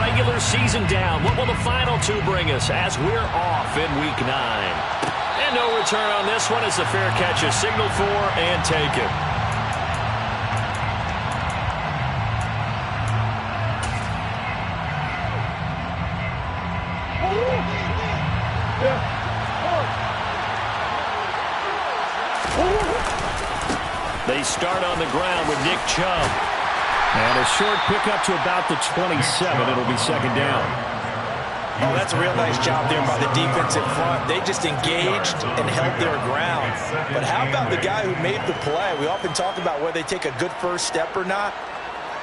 regular season down. What will the final two bring us as we're off in Week 9? And no return on this one as the fair catch is signaled for and taken. They start on the ground with Nick Chubb. And a short pickup to about the 27. It'll be second down. Oh, that's a real nice job there by the defense in front. They just engaged and held their ground. But how about the guy who made the play? We often talk about whether they take a good first step or not.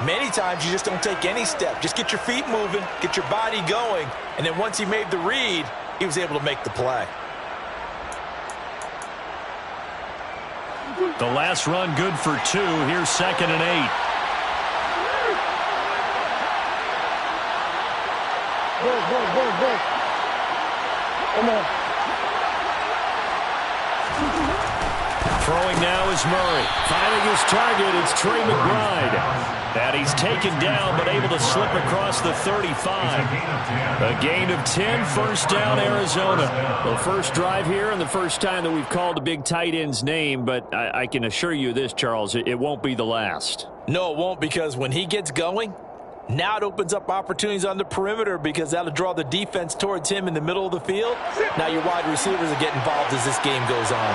Many times you just don't take any step. Just get your feet moving, get your body going, and then once he made the read, he was able to make the play. The last run good for 2. Here's 2nd and 8. Go. Come on. Throwing now is Murray. Finding his target, it's Trey McBride. And he's taken down, but able to slip across the 35. A gain of 10, first down, Arizona. The first drive here and the first time that we've called a big tight end's name, but I can assure you this, Charles, it won't be the last. No, it won't, because when he gets going, now it opens up opportunities on the perimeter because that'll draw the defense towards him in the middle of the field. Now your wide receivers are getting involved as this game goes on.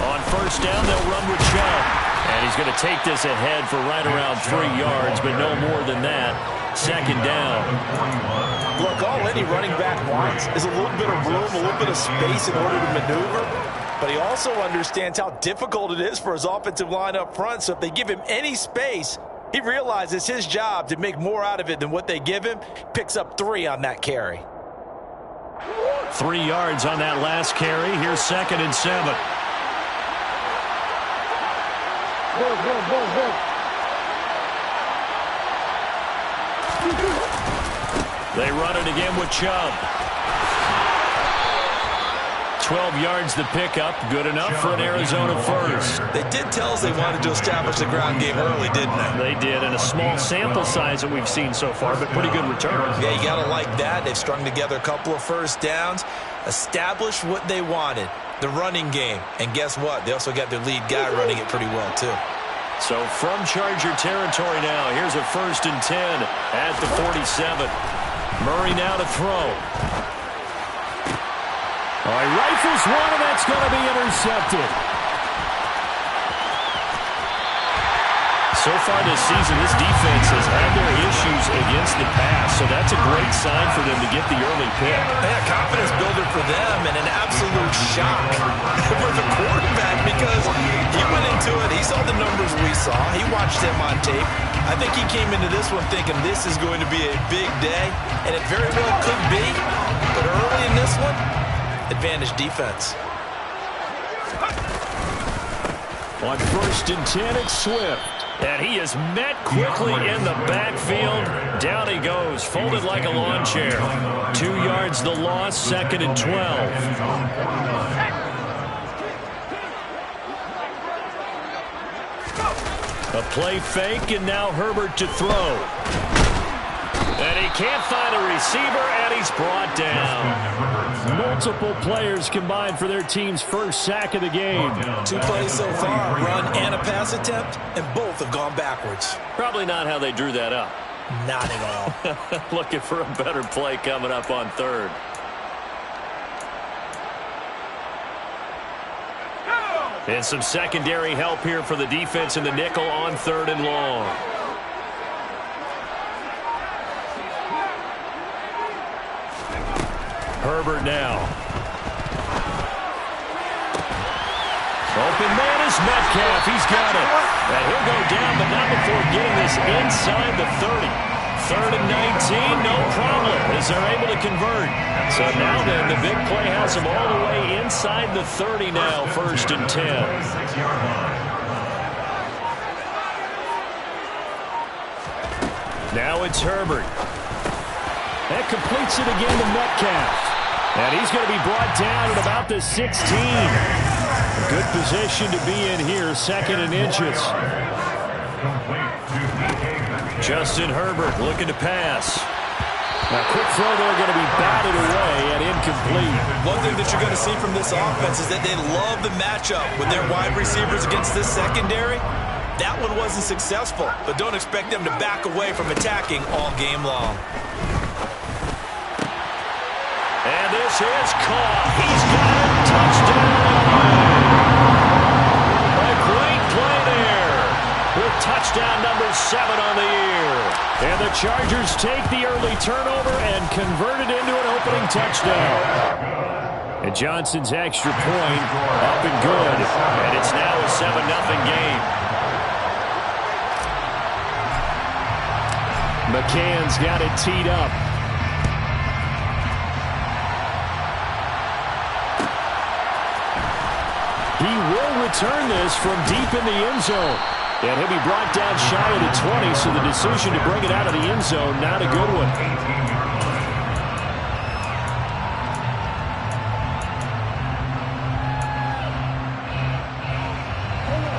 On first down, they'll run with Chubb. And he's going to take this ahead for right around 3 yards, but no more than that. Second down. Look, all any running back wants is a little bit of room, a little bit of space in order to maneuver. But he also understands how difficult it is for his offensive line up front. So if they give him any space, he realizes it's his job to make more out of it than what they give him. Picks up 3 on that carry. 3 yards on that last carry. Here's 2nd and 7. Go. They run it again with Chubb. 12 yards the pickup. Good enough for an Arizona first. They did tell us they wanted to establish the ground game early, didn't they? They did, and a small sample size that we've seen so far, but pretty good return. Yeah, you got to like that. They've strung together a couple of first downs, established what they wanted, the running game. And guess what? They also got their lead guy running it pretty well, too. So from Charger territory now, here's a 1st and 10 at the 47. Murray now to throw. All right, rifles one, and that's going to be intercepted. So far this season, this defense has had their issues against the pass, so that's a great sign for them to get the early pick. Yeah, confidence builder for them, and an absolute shock for the quarterback because he went into it. He saw the numbers we saw. He watched them on tape. I think he came into this one thinking this is going to be a big day, and it very well could be. But early in this one, advantage defense. On 1st and 10, it's Swift. And he is met quickly in the backfield. Down he goes, folded like a lawn chair. 2 yards the loss, 2nd and 12. A play fake, and now Herbert to throw. And he can't find a receiver, and he's brought down. Multiple players combined for their team's first sack of the game. 2 plays so far, a run and a pass attempt, and both have gone backwards. Probably not how they drew that up. Not at all. Looking for a better play coming up on 3rd. And some secondary help here for the defense in the nickel on 3rd and long. Herbert now. Open man is Metcalf. He's got it. And he'll go down, but not before getting this inside the 30. 3rd and 19, no problem, as they're able to convert. So now then, the big play has them all the way inside the 30 now, 1st and 10. Now it's Herbert. That completes it again to Metcalf. And he's going to be brought down at about the 16. A good position to be in here, 2nd and inches. Justin Herbert looking to pass. Now, quick throw there, going to be batted away and incomplete. One thing that you're going to see from this offense is that they love the matchup with their wide receivers against this secondary. That one wasn't successful, but don't expect them to back away from attacking all game long. And this is caught. He's got it. Touchdown. A great play there with touchdown number 7 on the year. And the Chargers take the early turnover and convert it into an opening touchdown. And Johnson's extra point up and good. And it's now a 7-0 game. McCann's got it teed up. He will return this from deep in the end zone. And he'll be brought down shy of the 20, so the decision to bring it out of the end zone, not a good one.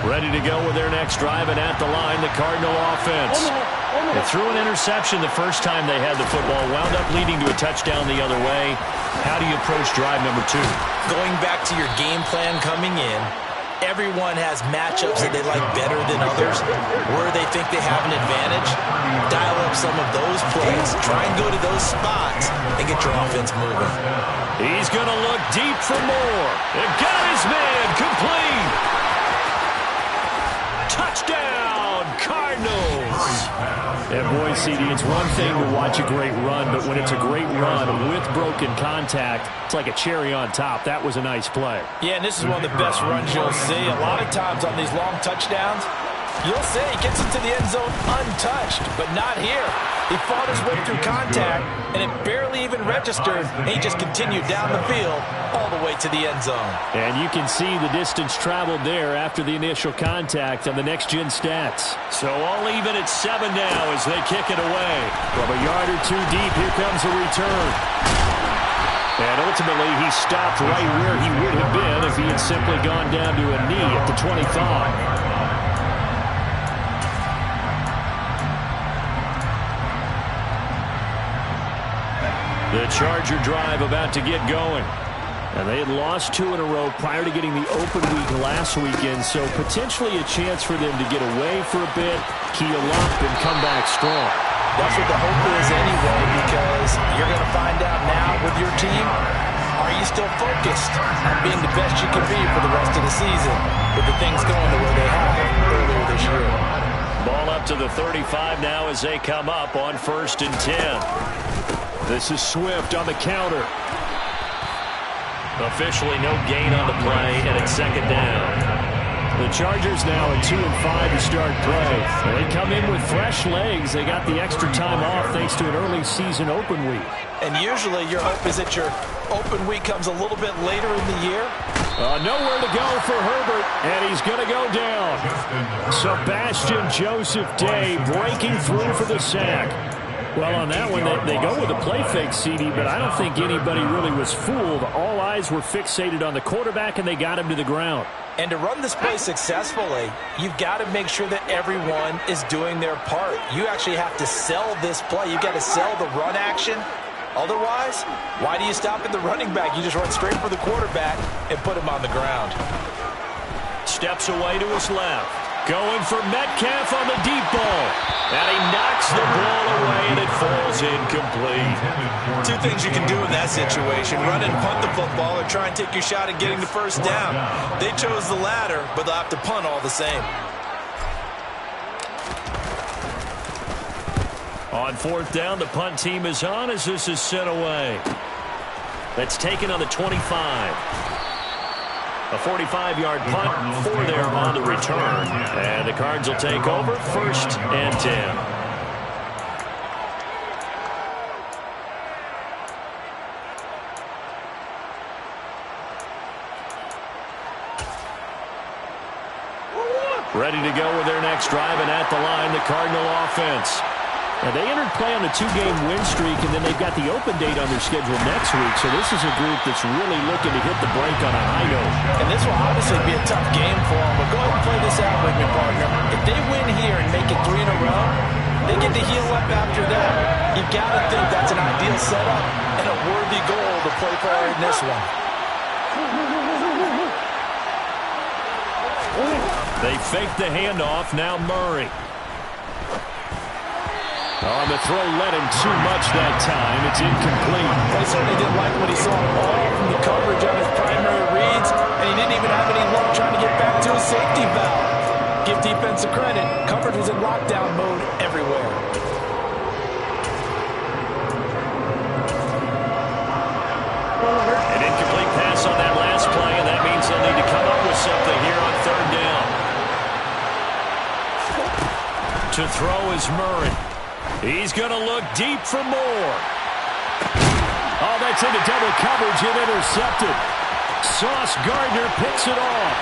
Ready to go with their next drive, and at the line, the Cardinal offense. They threw an interception the first time they had the football, wound up leading to a touchdown the other way. How do you approach drive number 2? Going back to your game plan coming in, everyone has matchups that they like better than others, where they think they have an advantage. Dial up some of those plays. Try and go to those spots and get your offense moving. He's going to look deep for more. And got his man complete. Touchdown, Cardinals. And boy, CD, it's one thing to watch a great run, but when it's a great run with broken contact, it's like a cherry on top. That was a nice play. Yeah, and this is one of the best runs you'll see. A lot of times on these long touchdowns, you'll see he gets into the end zone untouched, but not here. He fought his way through contact, and it barely even registered, and he just continued down the field all the way to the end zone. And you can see the distance traveled there after the initial contact on the next-gen stats. So all even at 7 now as they kick it away. From a yard or 2 deep, here comes a return. And ultimately, he stopped right where he would have been if he had simply gone down to a knee at the 25. The Charger drive about to get going. And they had lost 2 in a row prior to getting the open week last weekend, so potentially a chance for them to get away for a bit, keel up, and come back strong. That's what the hope is anyway, because you're going to find out now with your team, are you still focused on being the best you can be for the rest of the season with the things going the way they have earlier this year? Ball up to the 35 now as they come up on 1st and 10. This is Swift on the counter. Officially no gain on the play, and it's 2nd down. The Chargers now at 2-5 to start play. They come in with fresh legs. They got the extra time off thanks to an early season open week. And usually your hope is that your open week comes a little bit later in the year. Nowhere to go for Herbert, and he's going to go down. Sebastian Joseph Day breaking through for the sack. Well, on that one, they go with a play fake, CD, but I don't think anybody really was fooled. All eyes were fixated on the quarterback, and they got him to the ground. And to run this play successfully, you've got to make sure that everyone is doing their part. You actually have to sell this play. You've got to sell the run action. Otherwise, why do you stop at the running back? You just run straight for the quarterback and put him on the ground. Steps away to his left. Going for Metcalf on the deep ball. And he knocks the ball away, and it falls incomplete. 2 things you can do in that situation. Run and punt the football or try and take your shot at getting the first down. They chose the latter, but they'll have to punt all the same. On 4th down, the punt team is on as this is sent away. That's taken on the 25. A 45-yard punt, 4 there on the return. And the Cards will take over 1st and 10. Ready to go with their next drive, and at the line, the Cardinal offense. And they entered play on a 2-game win streak, and then they've got the open date on their schedule next week. So this is a group that's really looking to hit the break on a high note. And this will obviously be a tough game for them, but go ahead and play this out with me, partner. If they win here and make it 3 in a row, They get to heal up after that. You've got to think that's an ideal setup and a worthy goal to play for in this one. They fake the handoff. Now Murray. On the throw, led him too much that time. It's incomplete. He certainly didn't like what he saw all from the coverage on his primary reads, and he didn't even have any luck trying to get back to his safety valve. Give defense a credit. Coverage was in lockdown mode everywhere. An incomplete pass on that last play, and that means they'll need to come up with something here on third down. To throw is Murray. He's going to look deep for more. Oh, that's into double coverage and intercepted. Sauce Gardner picks it off.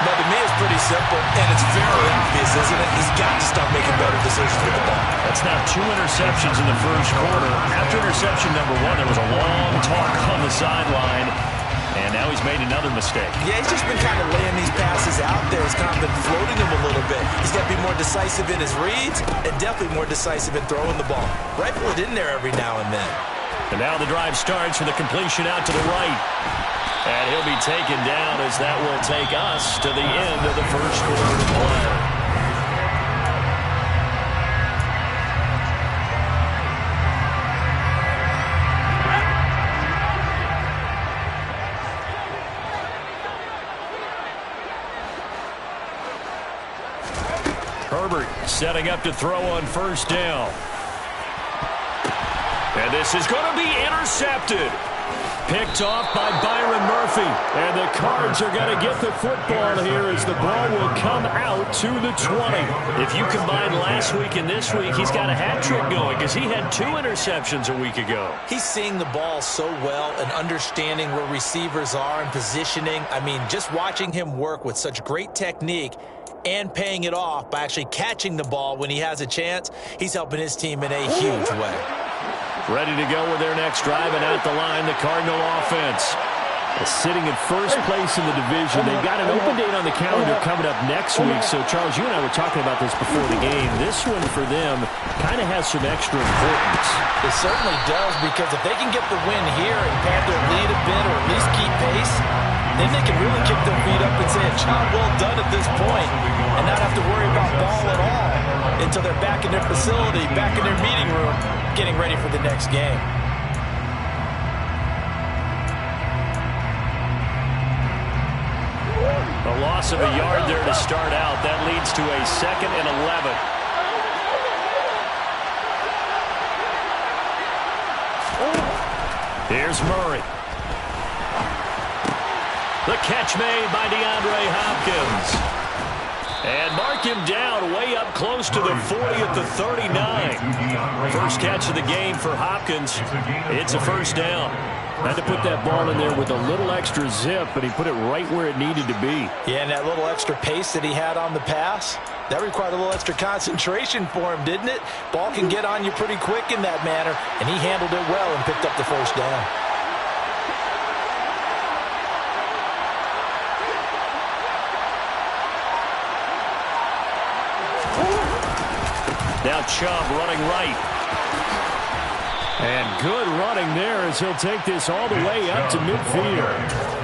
Now, to me, it's pretty simple, and it's very obvious, isn't it? He's got to start making better decisions with the ball. That's now 2 interceptions in the first quarter. After interception number 1, there was a long talk on the sideline. And now he's made another mistake. Yeah, he's just been kind of laying these passes out there. He's kind of been floating them a little bit. He's got to be more decisive in his reads and definitely more decisive in throwing the ball. Rifle it in there every now and then. And now the drive starts with a completion out to the right. And he'll be taken down as that will take us to the end of the first quarter play. Herbert setting up to throw on first down. And this is going to be intercepted. Picked off by Byron Murphy. And the Cards are going to get the football here as the ball will come out to the 20. If you combine last week and this week, he's got a hat trick going because he had 2 interceptions a week ago. He's seeing the ball so well and understanding where receivers are and positioning. I mean, just watching him work with such great technique and paying it off by actually catching the ball when he has a chance, he's helping his team in a huge way. Ready to go with their next drive, and at the line, the Cardinal offense. Sitting in first place in the division. They've got an open date on the calendar coming up next week. So, Charles, you and I were talking about this before the game. This one for them kind of has some extra importance. It certainly does, because if they can get the win here and pad their lead a bit or at least keep pace, then they can really kick their feet up and say a job well done at this point and not have to worry about ball at all until they're back in their facility, back in their meeting room, getting ready for the next game. A loss of a yard there to start out. That leads to a 2nd and 11. Here's Murray. The catch made by DeAndre Hopkins. And mark him down way up close to the 40 at the 39. First catch of the game for Hopkins. It's a first down. Had to put that ball in there with a little extra zip, but he put it right where it needed to be. Yeah, and that little extra pace that he had on the pass, that required a little extra concentration for him, didn't it? Ball can get on you pretty quick in that manner, and he handled it well and picked up the first down. Now Chubb running right. And good running there as he'll take this all the way up to midfield.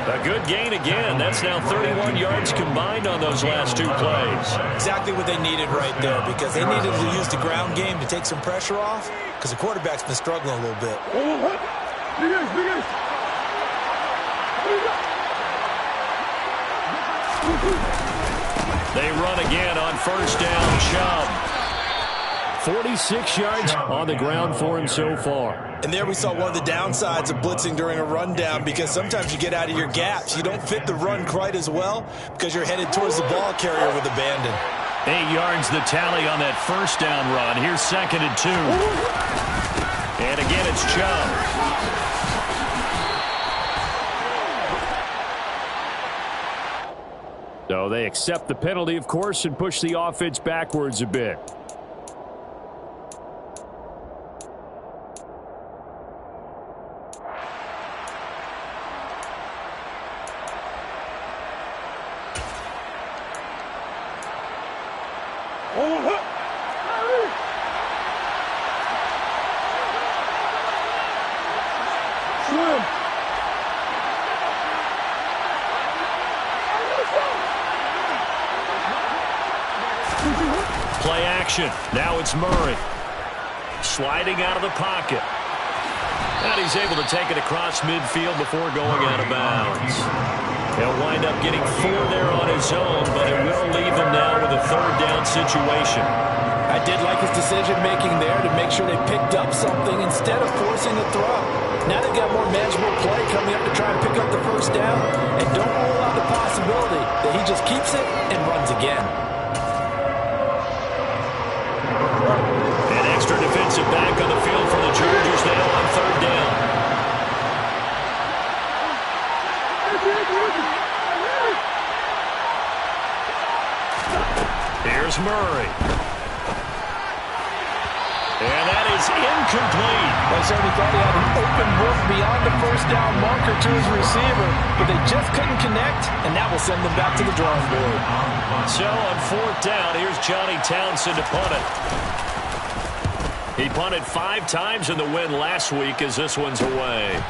A good gain again. That's now 31 yards combined on those last 2 plays. Exactly what they needed right there, because they needed to use the ground game to take some pressure off, because the quarterback's been struggling a little bit. They run again on first down. Chubb. 46 yards on the ground for him so far. And there we saw one of the downsides of blitzing during a rundown, because sometimes you get out of your gaps. You don't fit the run quite as well because you're headed towards the ball carrier with abandon. 8 yards the tally on that first down run. Here's 2nd and 2. And again, it's Chubb. So they accept the penalty, of course, and push the offense backwards a bit. Swim. Play action. Now it's Murray. Sliding out of the pocket. And he's able to take it across midfield before going out of bounds. He'll wind up getting 4 there on his own, but it will leave him now with a 3rd down situation. I did like his decision-making there to make sure they picked up something instead of forcing a throw. Now they've got more manageable play coming up to try and pick up the 1st down, and don't rule out the possibility that he just keeps it and runs again. An extra defensive back on the field for the Chargers now on 3rd down. Here's Murray. And that is incomplete. They certainly thought he had an open look beyond the 1st down marker to his receiver, but they just couldn't connect, and that will send them back to the drawing board. So on 4th down, here's Johnny Townsend to punt it. He punted 5 times in the win last week as this one's away.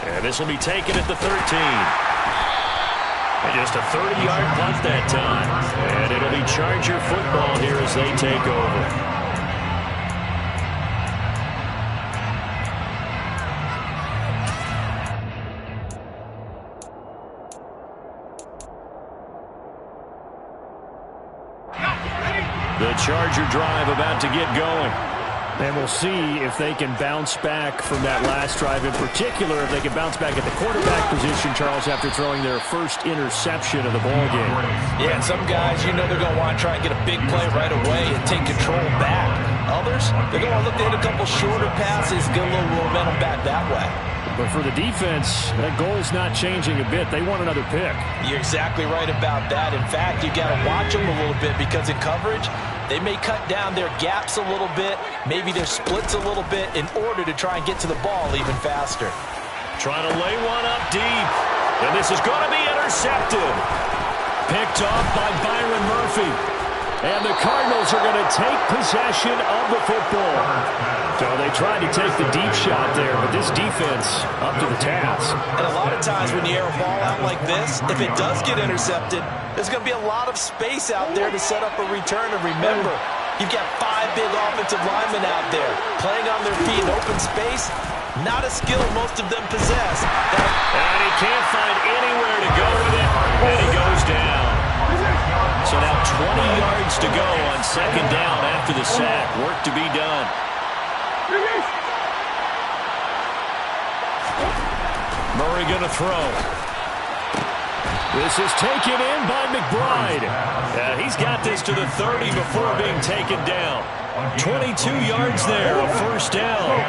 And this will be taken at the 13. And just a 30-yard punt that time. And it'll be Charger football here as they take over. The Charger drive about to get going. And we'll see if they can bounce back from that last drive. In particular, if they can bounce back at the quarterback position, Charles, after throwing their first interception of the ballgame. Yeah, and some guys, you know they're going to want to try and get a big play right away and take control back. Others, they're going to look to hit a couple shorter passes, get a little momentum back that way. But for the defense, that goal's not changing a bit. They want another pick. You're exactly right about that. In fact, you got to watch them a little bit because in coverage, they may cut down their gaps a little bit, maybe their splits a little bit in order to try and get to the ball even faster. Trying to lay one up deep. And this is going to be intercepted. Picked off by Byron Murphy. And the Cardinals are going to take possession of the football. So they tried to take the deep shot there, but this defense up to the task. And a lot of times when you air a ball out like this, if it does get intercepted, there's going to be a lot of space out there to set up a return. And remember, you've got 5 big offensive linemen out there playing on their feet in open space. Not a skill most of them possess. And he can't find anywhere to go with it, and he goes down. So now 20 yards to go on 2nd down after the sack. Work to be done. Murray going to throw. This is taken in by McBride. He's got this to the 30 before being taken down. 22 yards there, a 1st down.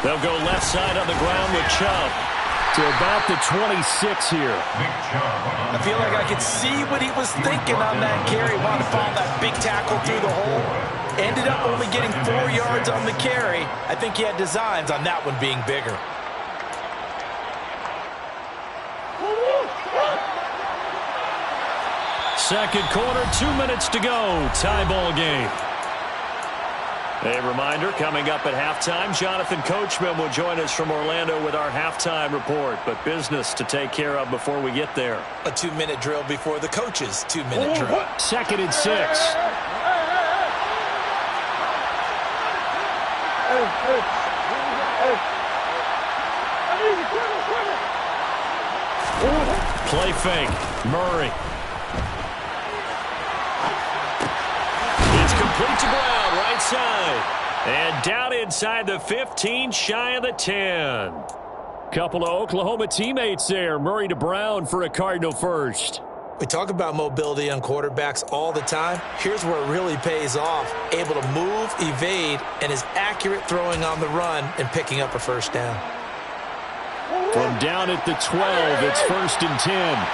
They'll go left side on the ground with Chubb to about the 26 here. I feel like I could see what he was thinking on that carry. Wanted to follow that big tackle through the hole. Ended up only getting 4 yards on the carry. I think he had designs on that one being bigger. Second quarter, 2 minutes to go. Tie ball game. A reminder, coming up at halftime, Jonathan Coachman will join us from Orlando with our halftime report, but business to take care of before we get there. A 2-minute drill before the coach's 2-minute drill. 2nd and 6. Play fake. Murray. It's complete to Brown, right side. And down inside the 15, shy of the 10. Couple of Oklahoma teammates there. Murray to Brown for a Cardinal first. We talk about mobility on quarterbacks all the time. Here's where it really pays off. Able to move, evade, and is accurate throwing on the run and picking up a 1st down. From down at the 12, it's 1st and 10.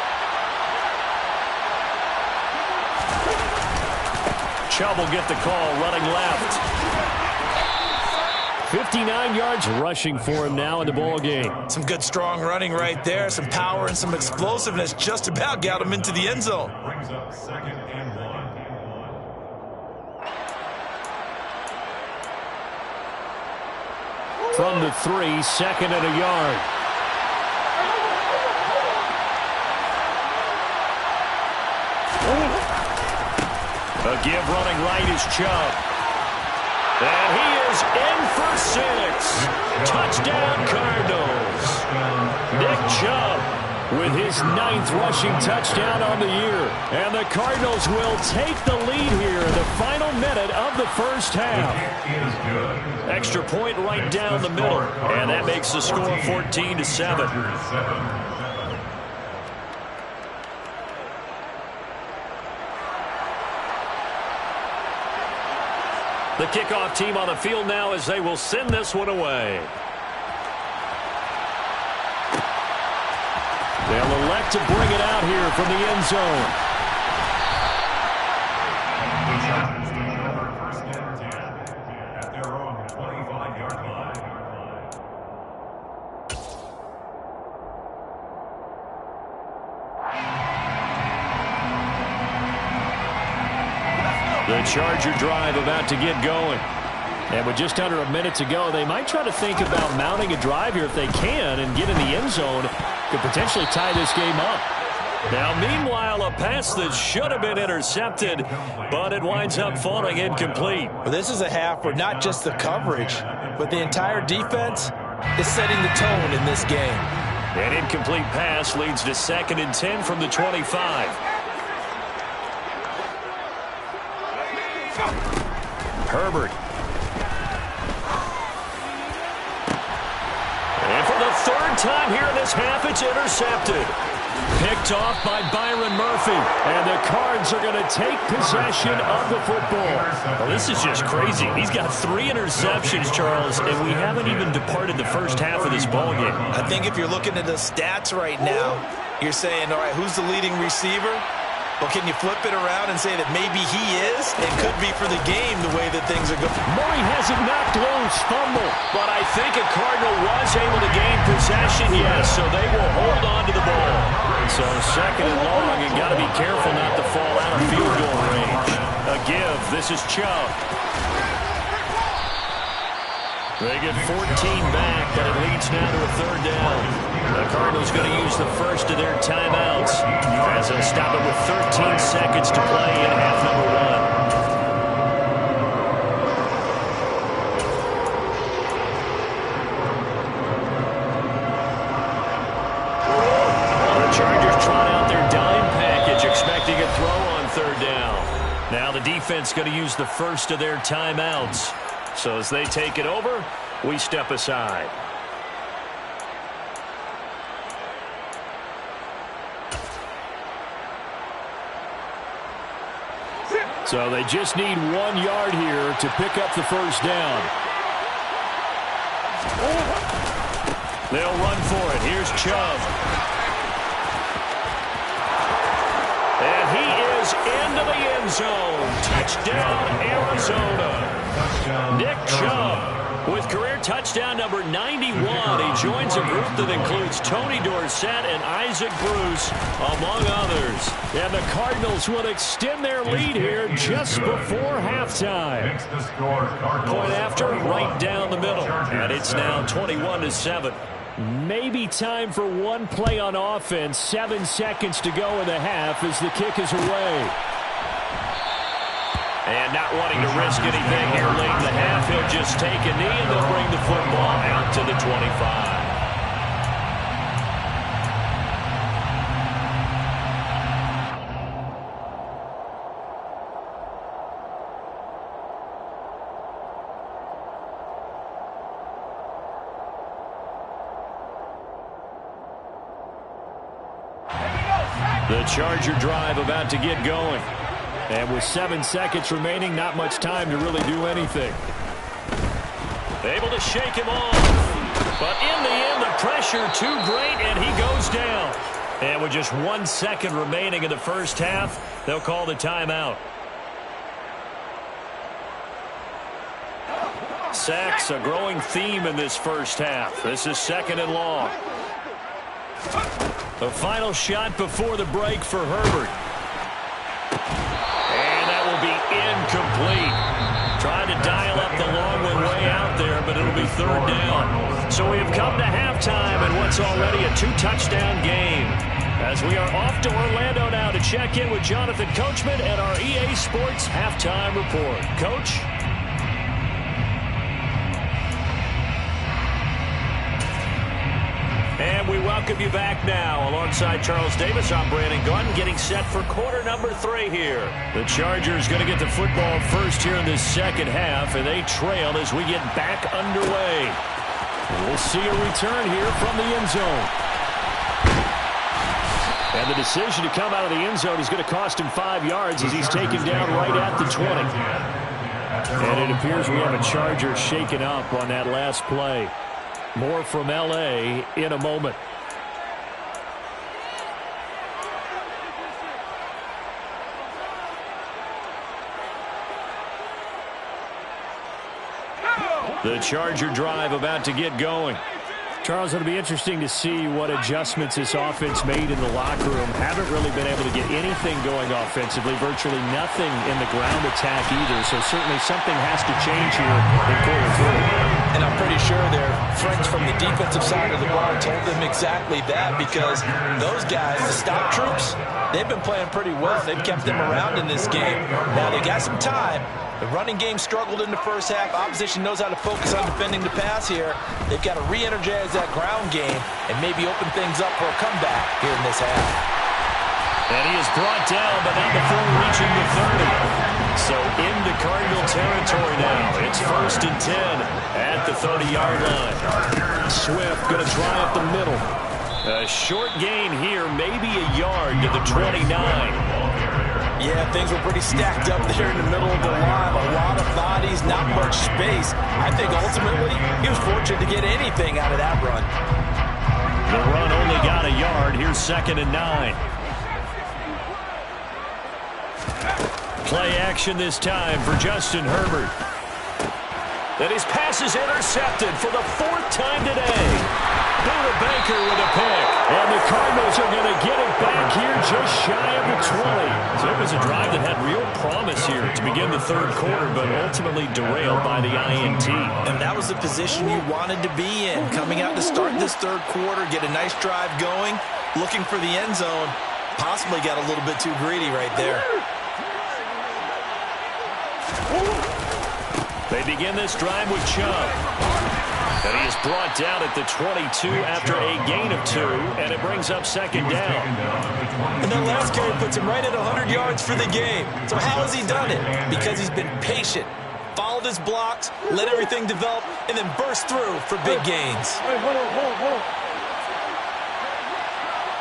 Chubb will get the call running left. 59 yards rushing for him now in the ball game. Some good strong running right there. Some power and some explosiveness just about got him into the end zone. Brings up 2nd and 1. From the 3, 2nd and a yard. A give running right is Chubb. And he is in for 6. Touchdown, Cardinals. Nick Chubb with his 9th rushing touchdown on the year. And the Cardinals will take the lead here in the final minute of the first half. Extra point right down the middle. And that makes the score 14-7. The kickoff team on the field now as they will send this one away. They'll elect to bring it out here from the end zone. First and 10 at their own 25-yard line. The Charger drive about to get going. And with just under a minute to go, they might try to think about mounting a drive here if they can and get in the end zone. Could potentially tie this game up. Now, meanwhile, a pass that should have been intercepted, but it winds up falling incomplete. Well, this is a half where not just the coverage, but the entire defense is setting the tone in this game. An incomplete pass leads to 2nd and 10 from the 25. Herbert. And for the 3rd time here in this half, it's intercepted. Picked off by Byron Murphy. And the Cards are going to take possession of the football. Well, this is just crazy. He's got 3 interceptions, Charles, and we haven't even departed the first half of this ballgame. I think if you're looking at the stats right now, you're saying, all right, who's the leading receiver? Well, can you flip it around and say that maybe he is? It could be for the game the way that things are going. Murray has it knocked loose, fumble. But I think a Cardinal was able to gain possession, yes, so they will hold on to the ball. So 2nd and long, and got to be careful not to fall out of field goal range. A give, this is Chubb. They get 14 back, but it leads now to a 3rd down. The Cardinals going to use the first of their timeouts as they'll stop it with 13 seconds to play in half number 1. The Chargers trot out their dime package, expecting a throw on 3rd down. Now the defense going to use the first of their timeouts. So as they take it over, we step aside. So they just need 1 yard here to pick up the first down. They'll run for it. Here's Chubb. And he is into the end zone. Touchdown, Arizona. Nick Chubb with career touchdown number 91. He joins a group that includes Tony Dorsett and Isaac Bruce, among others. And the Cardinals will extend their lead here just before halftime. Point after, right down the middle. And it's now 21-7. Maybe time for one play on offense. 7 seconds to go in the half as the kick is away. And not wanting to risk anything here late in the half, he'll just take a knee and they'll bring the football out to the 25. The Charger drive about to get going. And with 7 seconds remaining, not much time to really do anything. Able to shake him off. But in the end, the pressure too great, and he goes down. And with just 1 second remaining in the first half, they'll call the timeout. Sacks, a growing theme in this first half. This is 2nd and long. The final shot before the break for Herbert. And that will be incomplete. Trying to dial up the long one way out there, but it'll be 3rd down. So we have come to halftime in what's already a 2-touchdown game. As we are off to Orlando now to check in with Jonathan Coachman at our EA Sports Halftime Report. Coach? And we welcome you back now. Alongside Charles Davis, I'm Brandon Gunn, getting set for quarter number 3 here. The Chargers going to get the football first here in this second half, and they trail as we get back underway. We'll see a return here from the end zone. And the decision to come out of the end zone is going to cost him 5 yards as he's taken down right at the 20. And it appears we have a Charger shaken up on that last play. More from L.A. in a moment. The Charger drive about to get going. Charles, it'll be interesting to see what adjustments this offense made in the locker room. Haven't really been able to get anything going offensively. Virtually nothing in the ground attack either. So certainly something has to change here in quarter 3. And I'm pretty sure their friends from the defensive side of the ball told them exactly that, because those guys, the stop troops, they've been playing pretty well. They've kept them around in this game. Now they got some time. The running game struggled in the first half. Opposition knows how to focus on defending the pass here. They've got to re-energize that ground game and maybe open things up for a comeback here in this half. And he is brought down, but not before reaching the 30. So into Cardinal territory now. It's 1st and 10 at the 30-yard line. Swift going to try up the middle. A short gain here, maybe a yard to the 29. Yeah, things were pretty stacked up there in the middle of the line. A lot of bodies, not much space. I think ultimately he was fortunate to get anything out of that run. The run only got a yard. Here's 2nd and 9. Play action this time for Justin Herbert. And his pass is intercepted for the 4th time today. Buda Baker with a pick. And the Cardinals are going to get it back here just shy of the 20. So it was a drive that had real promise here to begin the 3rd quarter, but ultimately derailed by the INT. And that was the position you wanted to be in. Coming out to start this 3rd quarter, get a nice drive going, looking for the end zone. Possibly got a little bit too greedy right there. They begin this drive with Chubb. And he is brought down at the 22 after a gain of 2, and it brings up 2nd down. And that last carry puts him right at 100 yards for the game. So how has he done it? Because he's been patient, followed his blocks, let everything develop, and then burst through for big gains. Hey, hold on.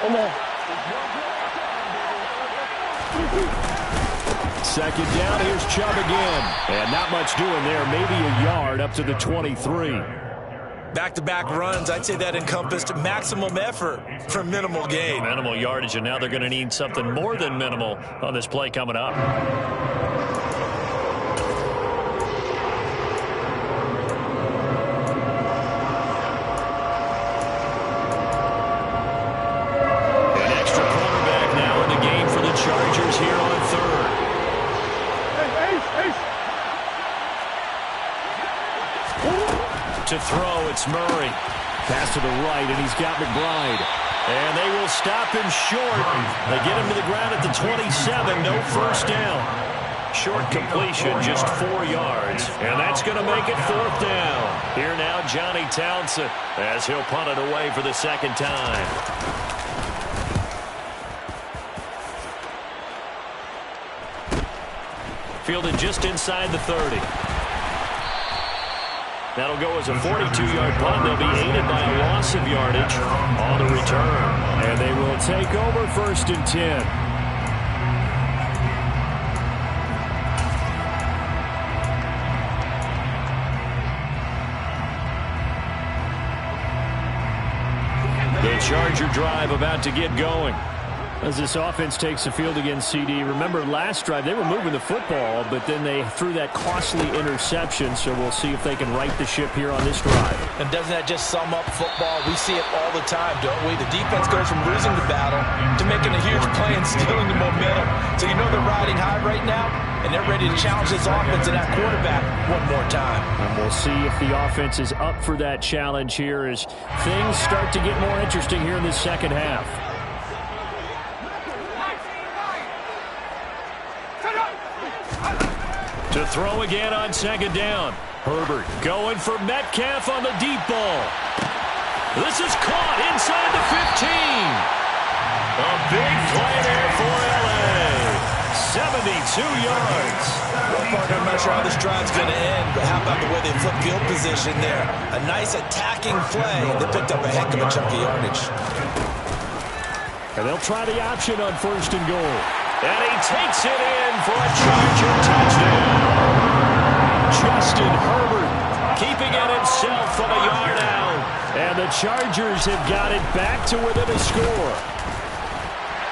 Come on. 2nd down, here's Chubb again. And not much doing there, maybe a yard up to the 23. Back-to-back runs, I'd say that encompassed maximum effort for minimal gain. Minimal yardage, and now they're going to need something more than minimal on this play coming up. An extra cornerback now in the game for the Chargers here on 3rd. To throw, it's Murray. Pass to the right, and he's got McBride. And they will stop him short. They get him to the ground at the 27. No 1st down. Short completion, just 4 yards. And that's going to make it 4th down. Here now, Johnny Townsend, as he'll punt it away for the 2nd time. Fielded just inside the 30. That'll go as a 42-yard punt. They'll be aided by a loss of yardage on the return. And they will take over 1st and 10. The Charger drive about to get going. As this offense takes the field against CD, remember last drive they were moving the football, but then they threw that costly interception, so we'll see if they can right the ship here on this drive. And doesn't that just sum up football? We see it all the time, don't we? The defense goes from losing the battle to making a huge play and stealing the momentum. So you know they're riding high right now, and they're ready to challenge this offense and that quarterback one more time. And we'll see if the offense is up for that challenge here as things start to get more interesting here in the second half. To throw again on second down. Herbert going for Metcalf on the deep ball. This is caught inside the 15. A big play there for L.A. 72 yards. Well, partner, I'm not sure how this drive's going to end, but how about the way they flip field position there? A nice attacking play. They picked up a heck of a chunk of yardage. And they'll try the option on first and goal. And he takes it in for a Charger touchdown. Justin Herbert keeping it himself from a yard out. And the Chargers have got it back to within a score.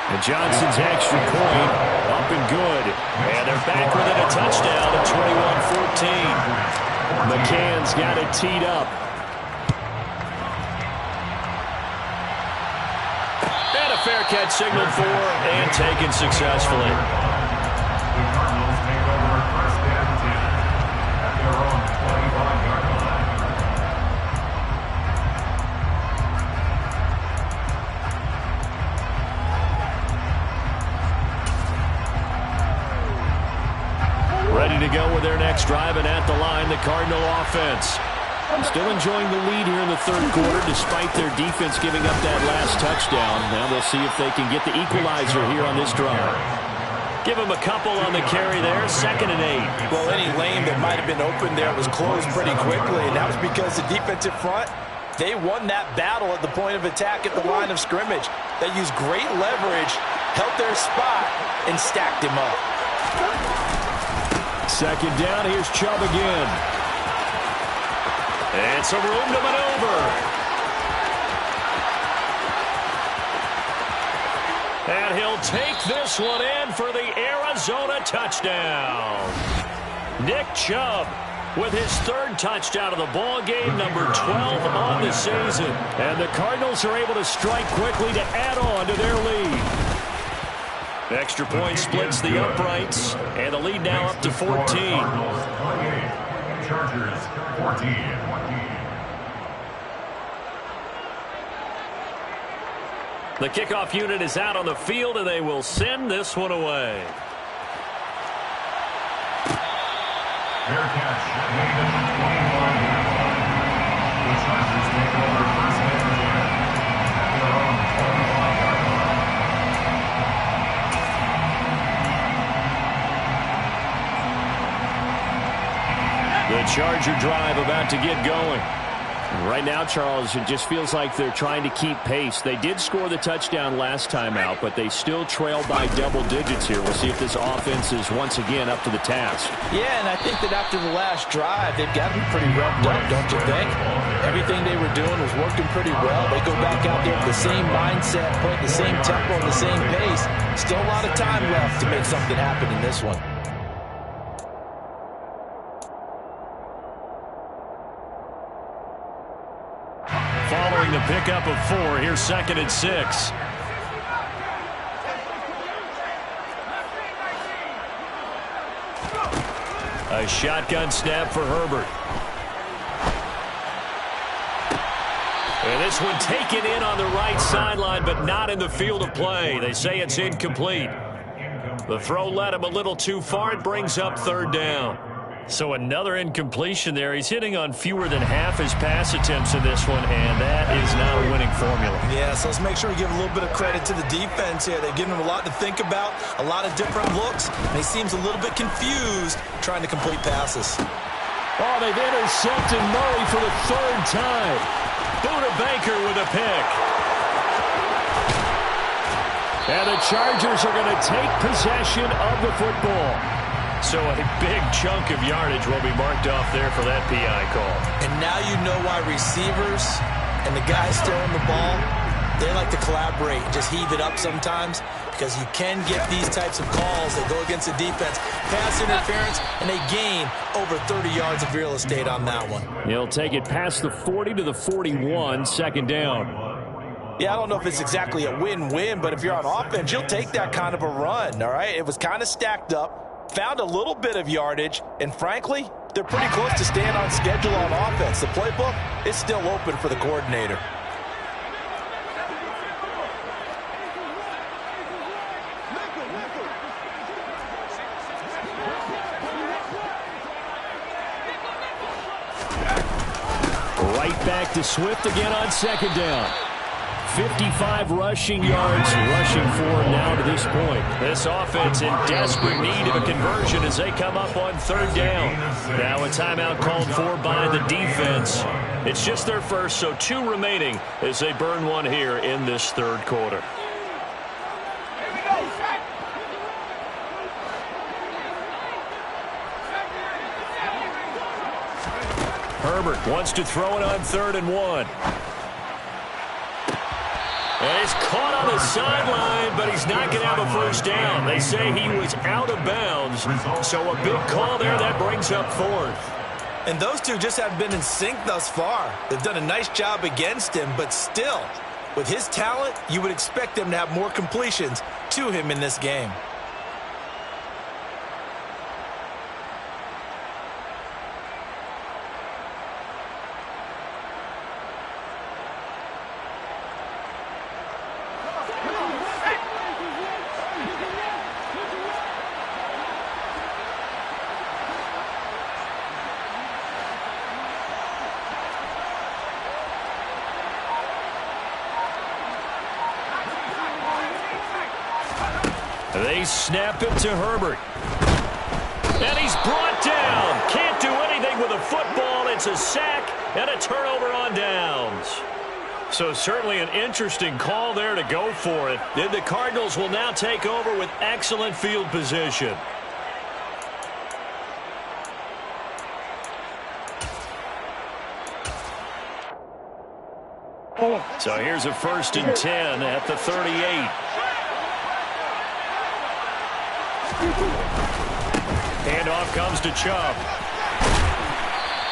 And Johnson's extra point up and good. And they're back within a touchdown at 21-14. McCann's got it teed up. And a fair catch signaled for and taken successfully. The Cardinals take over first and 10 at their own 25-yard line. Ready to go with their next drive, and at the line, the Cardinal offense. Still enjoying the lead here in the third quarter despite their defense giving up that last touchdown. Now they'll see if they can get the equalizer here on this drive. Give them a couple on the carry there, 2nd and 8. Well, any lane that might have been open there was closed pretty quickly, and that was because the defensive front, they won that battle at the point of attack at the line of scrimmage. They used great leverage, held their spot, and stacked him up. 2nd down, here's Chubb again. And some room to maneuver. And he'll take this one in for the Arizona touchdown. Nick Chubb with his 3rd touchdown of the ball game, number 12 on the season. And the Cardinals are able to strike quickly to add on to their lead. Extra point splits the uprights, and the lead now up to 14. Chargers 14. The kickoff unit is out on the field, and they will send this one away. Fair catch. The Chargers take over first and 10 at their own 25-yard line. The Charger drive about to get going. Right now, Charles, it just feels like they're trying to keep pace. They did score the touchdown last time out, but they still trail by double digits here. We'll see if this offense is once again up to the task. Yeah, and I think that after the last drive, they've got to be pretty revved up, don't you think? Everything they were doing was working pretty well. They go back out there with the same mindset, playing the same tempo, the same pace. Still a lot of time left to make something happen in this one. Following the pickup of 4, here's 2nd and 6. A shotgun snap for Herbert. And this one taken in on the right sideline, but not in the field of play. They say it's incomplete. The throw led him a little too far. It brings up 3rd down. So another incompletion there. He's hitting on fewer than half his pass attempts in this one, and that is not a winning formula. Yeah, so let's make sure we give a little bit of credit to the defense here. They've given him a lot to think about, a lot of different looks, and he seems a little bit confused trying to complete passes. Oh, they've intercepted Murray for the 3rd time. Buda Baker with a pick. And the Chargers are going to take possession of the football. So a big chunk of yardage will be marked off there for that PI call. And now you know why receivers and the guys throwing the ball, They like to collaborate and just heave it up sometimes because you can get these types of calls that go against the defense. Pass interference, and they gain over 30 yards of real estate on that one. He'll take it past the 40 to the 41, second down. Yeah, I don't know if it's exactly a win-win, but if you're on offense, you'll take that kind of a run, all right? It was kind of stacked up, found a little bit of yardage, and frankly, they're pretty close to staying on schedule on offense. The playbook is still open for the coordinator. Back to Swift again on second down. 55 rushing yards, rushing for now to this point. This offense in desperate need of a conversion as they come up on third down. Now a timeout called for by the defense. It's just their first, so 2 remaining as they burn one here in this third quarter. Herbert wants to throw it on 3rd and 1. And he's caught on the sideline, but he's not going to have a first down. They say he was out of bounds, so a big call there that brings up 4th. And those two just haven't been in sync thus far. They've done a nice job against him, but still, with his talent, you would expect them to have more completions to him in this game. They snap it to Herbert. And he's brought down. Can't do anything with a football. It's a sack and a turnover on downs. So certainly an interesting call there to go for it. Then the Cardinals will now take over with excellent field position. So here's a 1st and 10 at the 38. Handoff comes to Chubb.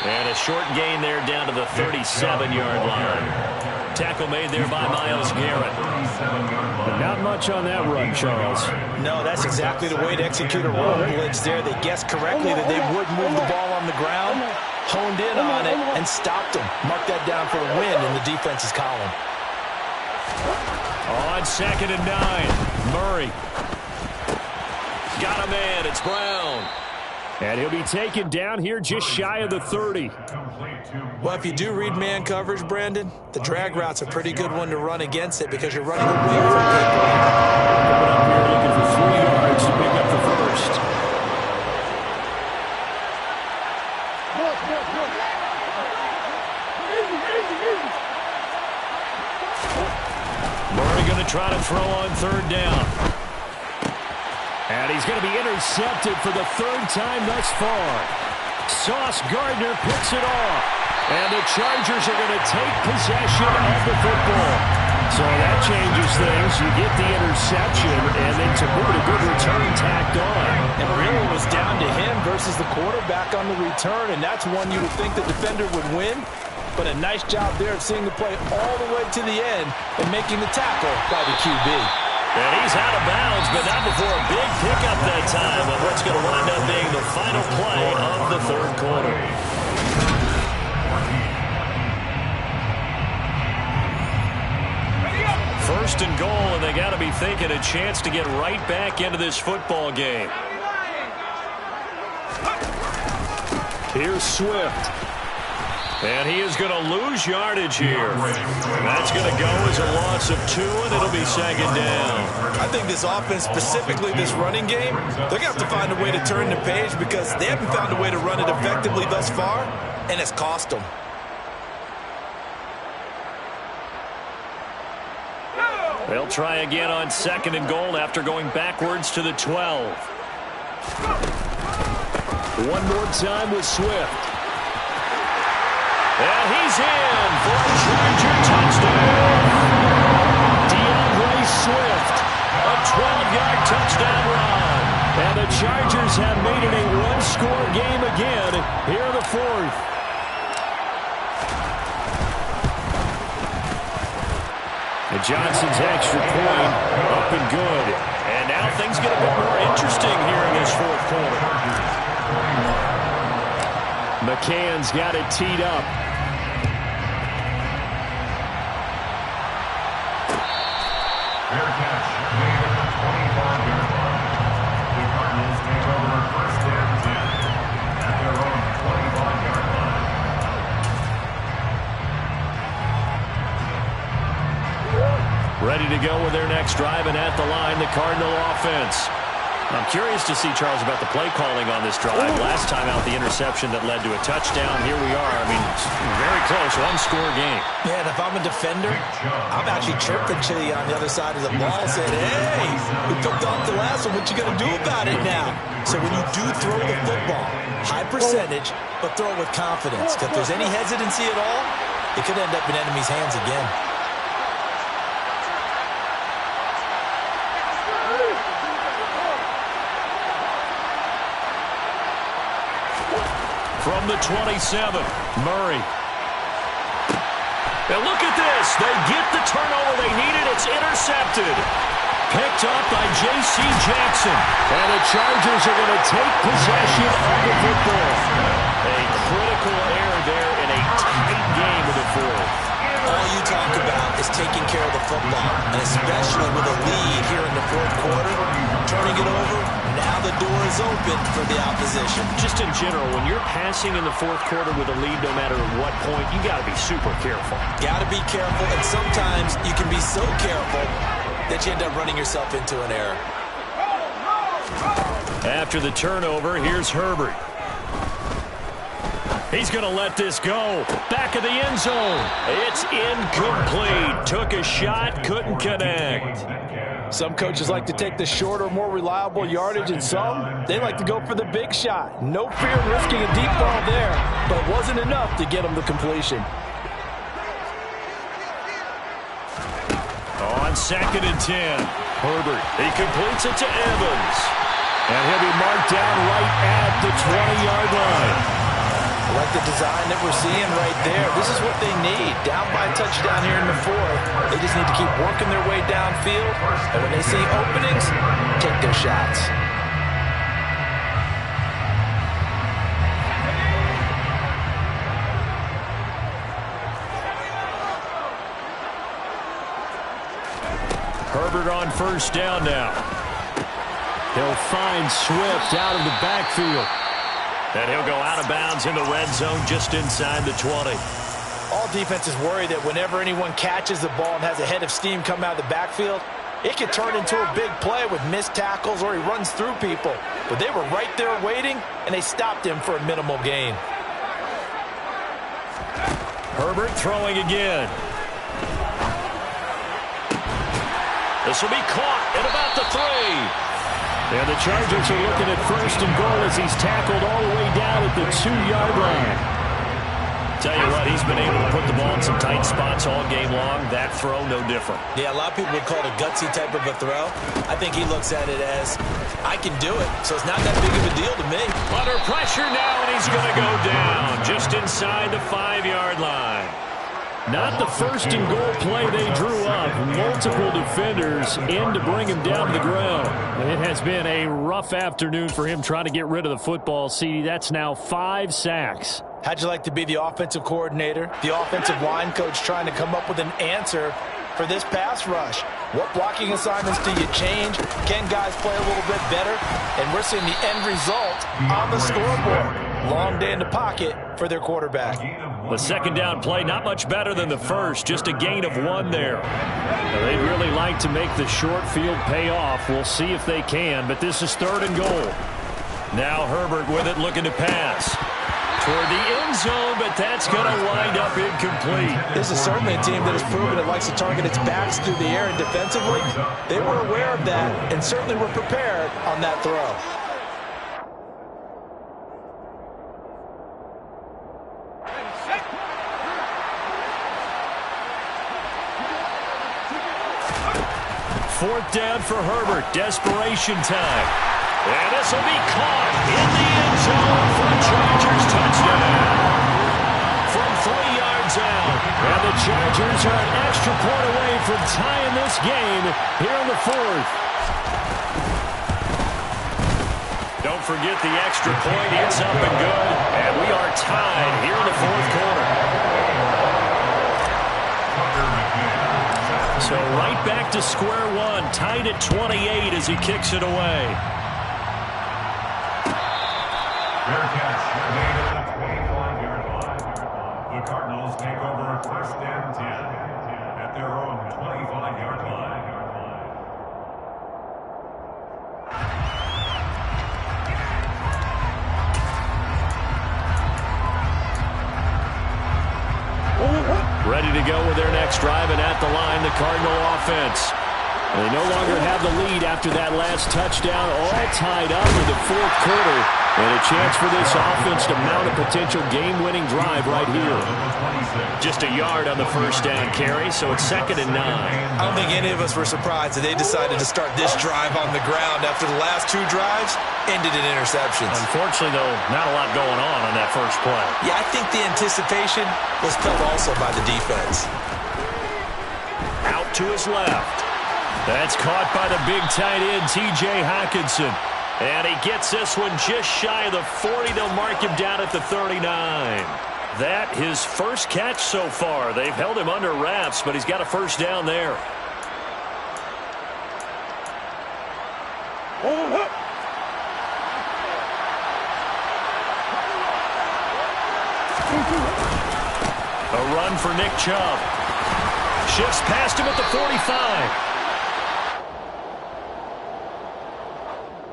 And a short gain there down to the 37-yard line. Tackle made there by Myles Garrett. But not much on that run, Charles. No, that's exactly the way to execute a run blitz there. They guessed correctly that they would move the ball on the ground, honed in on it, and stopped them. Mark that down for a win in the defense's column. On 2nd and 9, Murray. Got a man. It's Brown. And he'll be taken down here just shy of the 30. Well, if you do read man coverage, Brandon, the drag route's a pretty good one to run against it because you're running away from people. Coming up here looking for 3 yards to pick up the first. Murray going to try to throw on 3rd down. And he's going to be intercepted for the 3rd time thus far. Sauce Gardner picks it off. And the Chargers are going to take possession of the football. So that changes things. You get the interception, and then to boot, a good return tacked on. And really it was down to him versus the quarterback on the return, and that's one you would think the defender would win. But a nice job there of seeing the play all the way to the end and making the tackle by the QB. And he's out of bounds, but not before a big pickup that time of what's going to wind up being the final play of the 3rd quarter. First and goal, and they got to be thinking a chance to get right back into this football game. Here's Swift. And he is going to lose yardage here. That's going to go as a loss of 2, and it'll be 2nd down. I think this offense, specifically this running game, they're going to have to find a way to turn the page because they haven't found a way to run it effectively thus far, and it's cost them. They'll try again on 2nd and goal after going backwards to the 12. One more time with Swift. And he's in for a Charger touchdown. 25-yard touchdown run. And the Chargers have made it a one-score game again here in the fourth. And Johnson's extra point up and good. And now things get a bit more interesting here in this fourth quarter. McCann's got it teed up. Fair catch made at the 25-yard line. The Cardinals take over first and 10 at their own 25-yard line. Ready to go with their next drive, and at the line, the Cardinal offense. I'm curious to see, Charles, about the play calling on this drive. Last time out, the interception that led to a touchdown. Here we are. I mean, it's very close, one-score game. Yeah, and if I'm a defender, I'm actually chirping to you on the other side of the ball, saying, hey, we picked off the last one. What you going to do about it now? So when you do throw the football, high percentage, but throw it with confidence. If there's any hesitancy at all, it could end up in enemy's hands again. From the 27, Murray. And look at this. They get the turnover they needed. It's intercepted. Picked up by J.C. Jackson. And the Chargers are going to take possession of the football. A critical error there in a tight game in the fourth. All you talk about is taking care of the football, and especially with a lead here in the fourth quarter, turning it over, now the door is open for the opposition. Just in general, when you're passing in the fourth quarter with a lead, no matter at what point, you got to be super careful. Got to be careful, and sometimes you can be so careful that you end up running yourself into an error. After the turnover, here's Herbert. He's going to let this go. Back of the end zone. It's incomplete. Took a shot, couldn't connect. Some coaches like to take the shorter, more reliable yardage, and some, they like to go for the big shot. No fear of risking a deep ball there, but it wasn't enough to get them the completion. On 2nd and 10, Herbert. He completes it to Evans. And he'll be marked down right at the 20-yard line. I like the design that we're seeing right there. This is what they need. Down by a touchdown here in the fourth. They just need to keep working their way downfield. And when they see openings, take their shots. Herbert on first down now. He'll find Swift out of the backfield. And he'll go out of bounds in the red zone just inside the 20. All defenses worry that whenever anyone catches the ball and has a head of steam come out of the backfield, it could turn into a big play with missed tackles or he runs through people. But they were right there waiting, and they stopped him for a minimal gain. Herbert throwing again. This will be caught at about the 3. And the Chargers are looking at first and goal as he's tackled all the way down at the 2-yard line. Tell you what, he's been able to put the ball in some tight spots all game long. That throw, no different. Yeah, a lot of people would call it a gutsy type of a throw. I think he looks at it as, I can do it, so it's not that big of a deal to me. Under pressure now, and he's going to go down just inside the 5-yard line. Not the first and goal play they drew up. Multiple defenders in to bring him down to the ground. It has been a rough afternoon for him trying to get rid of the football. CD, that's now 5 sacks. How'd you like to be the offensive coordinator, the offensive line coach trying to come up with an answer for this pass rush? What blocking assignments do you change? Can guys play a little bit better? And we're seeing the end result on the scoreboard. Long day in the pocket for their quarterback. The second down play, not much better than the first, just a gain of 1 there. Now, they'd really like to make the short field pay off. We'll see if they can, but this is 3rd and goal. Now Herbert with it, looking to pass toward the end zone, but that's going to wind up incomplete. This is certainly a team that has proven it likes to target its backs through the air and defensively. They were aware of that and certainly were prepared on that throw. 4th down for Herbert. Desperation time. And this will be caught in the end zone for a Chargers touchdown. From 3 yards out. And the Chargers are an extra point away from tying this game here in the 4th. Don't forget the extra point. It's up and good. And we are tied here in the 4th quarter. So right back to square one. Tied at 28 as he kicks it away. Fair catch made at the 25-yard line. The Cardinals take over 1st and 10 at their own 25-yard line. Ready to go with their next drive, and at the line, the Cardinal offense. They no longer have the lead after that last touchdown, all tied up in the 4th quarter, and a chance for this offense to mount a potential game-winning drive right here. Just a yard on the 1st down carry, so it's 2nd and 9. I don't think any of us were surprised that they decided to start this drive on the ground after the last 2 drives ended in interceptions. Unfortunately, though, not a lot going on that first play. Yeah, I think the anticipation was felt also by the defense. Out to his left. That's caught by the big tight end, T.J. Hockenson. And he gets this one just shy of the 40. They'll mark him down at the 39. That his first catch so far. They've held him under wraps, but he's got a 1st down there. A run for Nick Chubb. Shifts past him at the 45.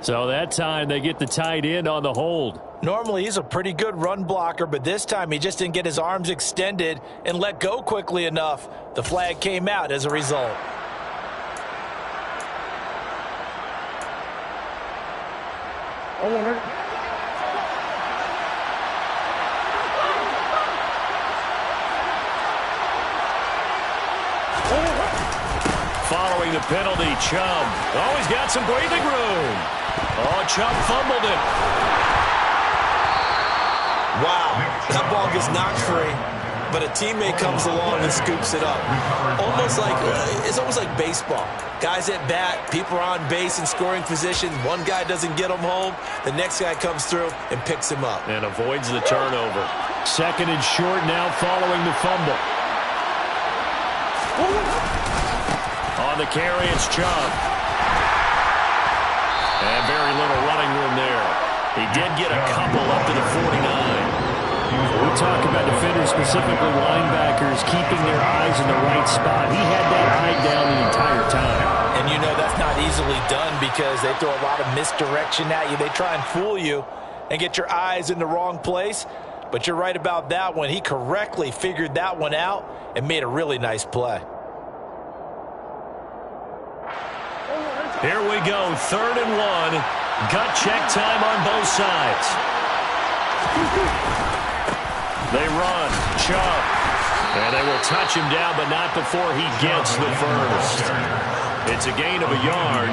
So that time they get the tight end on the hold. Normally he's a pretty good run blocker, but this time he just didn't get his arms extended and let go quickly enough. The flag came out as a result. Following the penalty, Chubb. Oh, he's got some breathing room. Oh, Chubb fumbled it. Wow, that ball gets knocked free, but a teammate comes along and scoops it up. It's almost like baseball. Guys at bat, people are on base in scoring position. One guy doesn't get him home. The next guy comes through and picks him up. And avoids the turnover. 2nd and short now following the fumble. On the carry, it's Chubb. And very little running room there. He did get a couple up to the 49. We talk about defenders, specifically linebackers, keeping their eyes in the right spot. He had that eye down the entire time. And you know that's not easily done because they throw a lot of misdirection at you. They try and fool you and get your eyes in the wrong place. But you're right about that one. He correctly figured that one out and made a really nice play. Here we go, 3rd and 1. Gut check time on both sides. They run, Chubb. And they will touch him down, but not before he gets the first. It's a gain of a yard,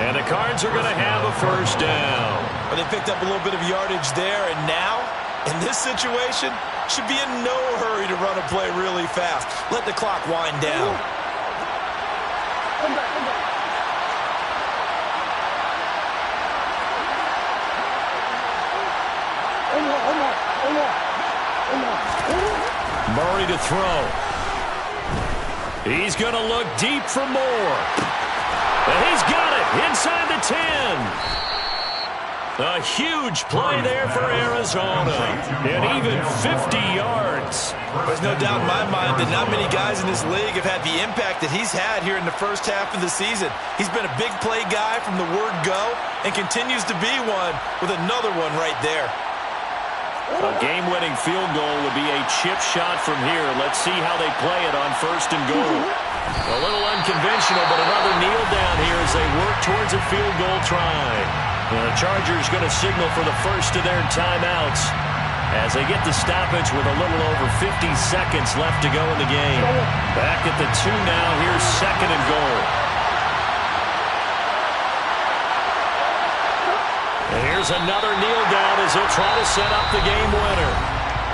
and the Cards are going to have a 1st down. Well, they picked up a little bit of yardage there, and now, in this situation, should be in no hurry to run a play really fast. Let the clock wind down. Murray to throw. He's going to look deep for more. And he's got it inside the 10. A huge play there for Arizona. And even 50 yards. There's no doubt in my mind that not many guys in this league have had the impact that he's had here in the first half of the season. He's been a big play guy from the word go and continues to be one with another one right there. A game-winning field goal would be a chip shot from here. Let's see how they play it on 1st and goal. A little unconventional, but another kneel down here as they work towards a field goal try. And the Chargers going to signal for the first of their timeouts as they get the stoppage with a little over 50 seconds left to go in the game. Back at the 2 now. Here's 2nd and goal. There's another kneel down as he'll try to set up the game winner.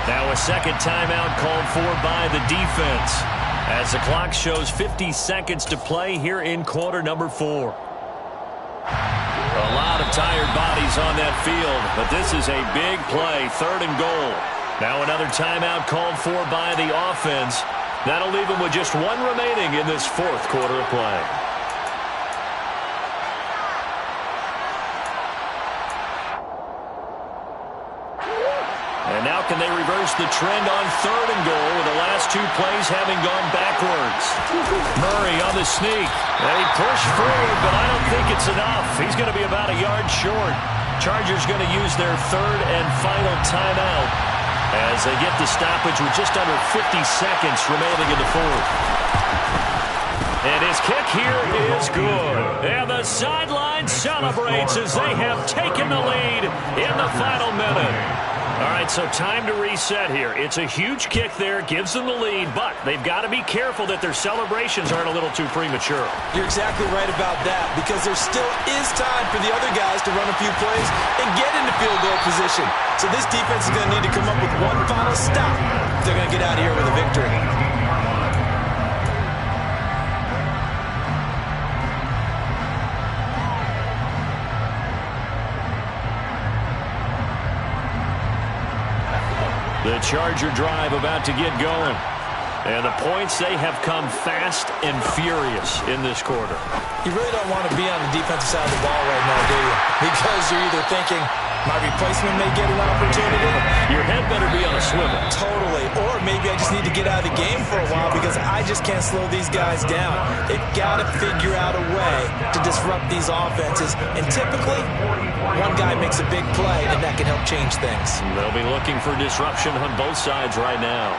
Now a second timeout called for by the defense as the clock shows 50 seconds to play here in quarter number 4. A lot of tired bodies on that field, but this is a big play, 3rd and goal. Now another timeout called for by the offense. That'll leave them with just 1 remaining in this 4th quarter of play. And now can they reverse the trend on 3rd and goal with the last 2 plays having gone backwards? Murray on the sneak. They push forward, but I don't think it's enough. He's going to be about a yard short. Chargers going to use their 3rd and final timeout as they get the stoppage with just under 50 seconds remaining in the 4th. And his kick here is good. And the sideline celebrates as they have taken the lead in the final minute. All right, so time to reset here. It's a huge kick there, gives them the lead, but they've got to be careful that their celebrations aren't a little too premature. You're exactly right about that, because there still is time for the other guys to run a few plays and get into field goal position. So this defense is going to need to come up with one final stop if they're going to get out of here with a victory. The Charger drive about to get going. And the points, they have come fast and furious in this quarter. You really don't want to be on the defensive side of the ball right now, do you? Because you're either thinking, my replacement may get an opportunity. Your head better be on a swivel. Totally. Or maybe I just need to get out of the game for a while because I just can't slow these guys down. They've got to figure out a way to disrupt these offenses. And typically, one guy makes a big play, and that can help change things. They'll be looking for disruption on both sides right now.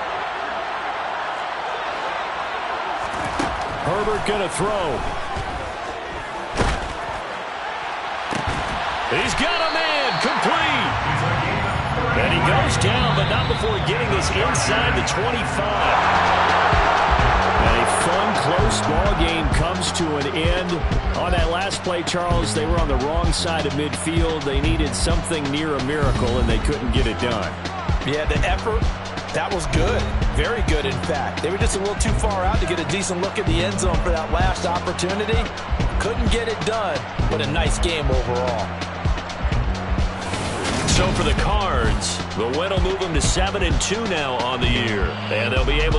Herbert going to throw. He's got a man, complete. And he goes down, but not before getting this inside the 25. And a fun, close ball game comes to an end. On that last play, Charles, they were on the wrong side of midfield. They needed something near a miracle, and they couldn't get it done. Yeah, the effort, that was good. Very good, in fact. They were just a little too far out to get a decent look at the end zone for that last opportunity. Couldn't get it done, but a nice game overall. So for the Cards, the win will move them to 7-2 now on the year. And they'll be able to